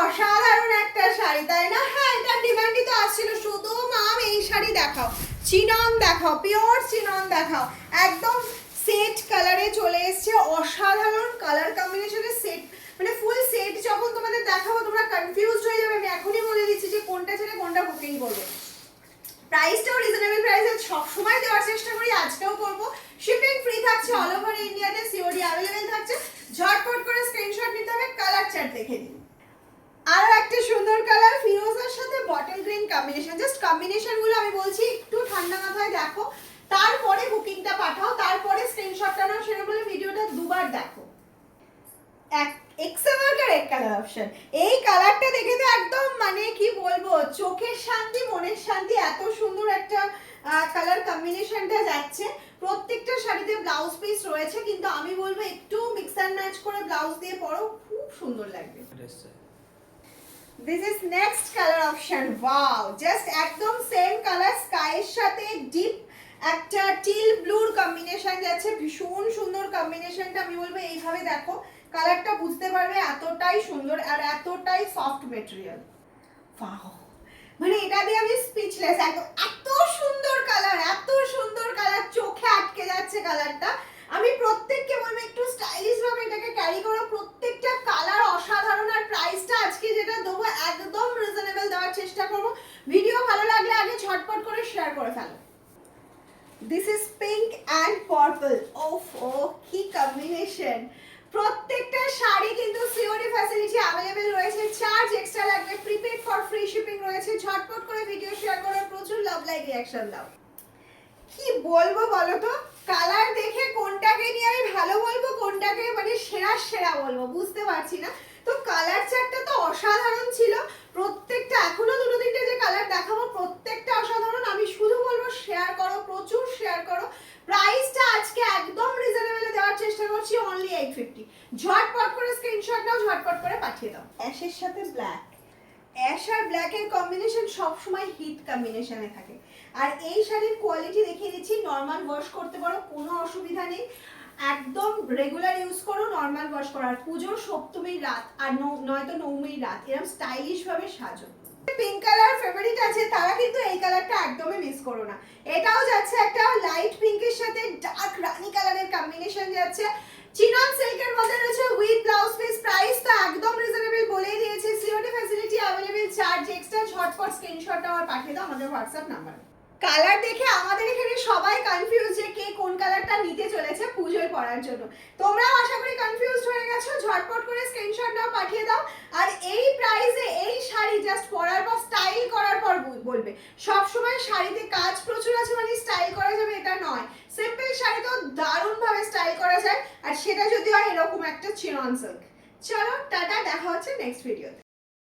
অসাধারণ একটা শাড়ি, তাই না? হ্যাঁ, এটা ডিমান্ডই তো আসছিল, শুধু মাম এই শাড়ি দেখাও, চিনন দেখাও, পিওর চিনন দেখাও। একদম সেট কালারে চলে এসছে, অসাধারণ কালার কম্বিনেশনের সেট, মানে ফুল সেট যখন তোমাদের দেখাবো তোমরা কনফিউজড হয়ে যাবে। আমি এখনই বলে দিচ্ছি যে কোনটা ছেড়ে কোনটা বুকিং করবে। প্রাইসটাও রিজনেবল প্রাইসে সবসময় দেওয়ার চেষ্টা করি, আজকেও করবো। শিপিং ফ্রি থাকছে অল ওভার ইন্ডিয়াতে, সিওডি অ্যাভেলেবেল থাকছে। ঝটপট করে স্ক্রিনশট নিতে হবে, কালার চার্ট দেখে দিন। আরো একটা সুন্দর কালার ফিরোজার সাথে বটল গ্রিন কম্বিনেশন। জাস্ট কম্বিনেশনগুলো আমি বলছি একটু ঠান্ডা মাথায় দেখো, তারপরে বুকিংটা পাঠাও, তারপরে স্ক্রিনশটটা নাও। সেটা বলে ভিডিওটা দুবার দেখো। রেড কালার অপশন, এই কালারটা দেখে তো একদম মানে কি বলবো, চোখের শান্তি মনের শান্তি, এত সুন্দর একটা কালার কম্বিনেশনটা যাচ্ছে। প্রত্যেকটা শাড়িতে ব্লাউজ পিস রয়েছে, কিন্তু আমি বলবো একটু মিক্স অ্যান্ড ম্যাচ করে ব্লাউজ দিয়ে পরো, খুব সুন্দর লাগবে। This is next color option. Wow, just একদম সেম কালার, স্কাইয়ের সাথে ডিপ একটা টিল ব্লুর কম্বিনেশন যাচ্ছে, ভীষণ সুন্দর কম্বিনেশনটা। আমি বলবো এইভাবে দেখো, কালারটা বুঝতে পারবে এতটাই সুন্দর আর এতটাই সফট মেটেরিয়াল। ওয়াও, মানে এটা দিয়ে আমি স্পিচলেস, এত সুন্দর কালার, এত সুন্দর কালার, চোখে আটকে যাচ্ছে কালারটা। আমি প্রত্যেককে বলবো একটু স্টাইলিশ ভাবে এটাকে ক্যারি করো, প্রত্যেকটা কালার অসাধারণ। আর প্রাইসটা আজকে যেটা দেবো একদম রিজনেবল দেওয়ার চেষ্টা করবো। ভিডিও ভালো লাগলে আগে ঝটপট করে শেয়ার করে ফেলো। This is pink and purple. ওফ, ও কি কম্বিনেশন! প্রত্যেকটা শাড়ি কিন্তু সিওডি ফ্যাসিলিটি অ্যাভেলেবেল রয়েছে, চার্জ এক্সট্রা লাগবে, প্রিপেড ফর ফ্রি শিপিং রয়েছে। ঝটপট করে ভিডিও শেয়ার করো, প্রচুর লাভ লাইক রিঅ্যাকশন দাও। কি বলবো বলো তো, কালার দেখে কোনটাকে নিয়ে আমি ভালো বলবো, কোনটাকে মানে সেরা সেরা বলবো বুঝতে পারছি না। তো কালার চার্টটা তো অসাধারণ ছিল, প্রত্যেকটা এখনো দুটো তিনটে যে কালার দেখাবো প্রত্যেকটা অসাধারণ। আমি শুধু বলবো শেয়ার করো, প্রচুর শেয়ার করো। প্রাইসটা আজকে একদম রিজনেবলে দেওয়ার চেষ্টা করছি, অনলি 850। ঝটপট করে স্ক্রিনশট নাও, ঝটপট করে পাঠিয়ে দাও। অ্যাশের সাথে ব্ল্যাক, অ্যাশ আর ব্ল্যাকের কম্বিনেশন সবসময় হিট কম্বিনেশনে থাকে। আর এই শাড়ির কোয়ালিটি দেখিয়ে দিচ্ছি, নর্মাল ওয়াশ করতে পারো, কোনো অসুবিধা নেই। একদম রেগুলার ইউজ করো, নর্মাল ওয়াশ করার। পুজোর সপ্তমীর রাত আর নয়তো নবমীর রাত এরকম স্টাইলিশ ভাবে সাজো। পিঙ্ক কালার ফেভারিট আছে তারা কিন্তু এই কালারটা একদমই মিস করো না। এটাও যাচ্ছে একটা লাইট পিঙ্কের সাথে ডার্ক রানী কালারের কম্বিনেশন যাচ্ছে, চিনন সিল্কের মধ্যে রয়েছে উইথ ব্লাউজ পিস। প্রাইস তো একদম রিজনেবল বলেই দিয়েছে, COD facility available, charge extra. ঝটপট স্ক্রিনশটটা আমার পাঠিয়ে দাও আমাদের হোয়াটসঅ্যাপ নাম্বারে। কালার দেখে আমাদের এখানে সবাই কনফিউজ যে কে কোন কালারটা নিতে চলেছে পুজোয় পরার জন্য। তোমরাও আশা করি কনফিউজড হয়ে গেছো, ঝটপট করে স্ক্রিনশট নাও, পাঠিয়ে দাও। আর এই প্রাইসে এই শাড়ি জাস্ট পরার পর স্টাইল করার পর বলবে। সব সময় শাড়িতে কাজ প্রচুর আছে মানে স্টাইল করা যাবে এটা নয়, সিম্পল শাড়ি তো দারুণ ভাবে স্টাইল করা যায়, আর সেটা যদি হয় এরকম একটা চিনন সিল্ক। চলো টাটা, দেখা হচ্ছে নেক্সট ভিডিওতে।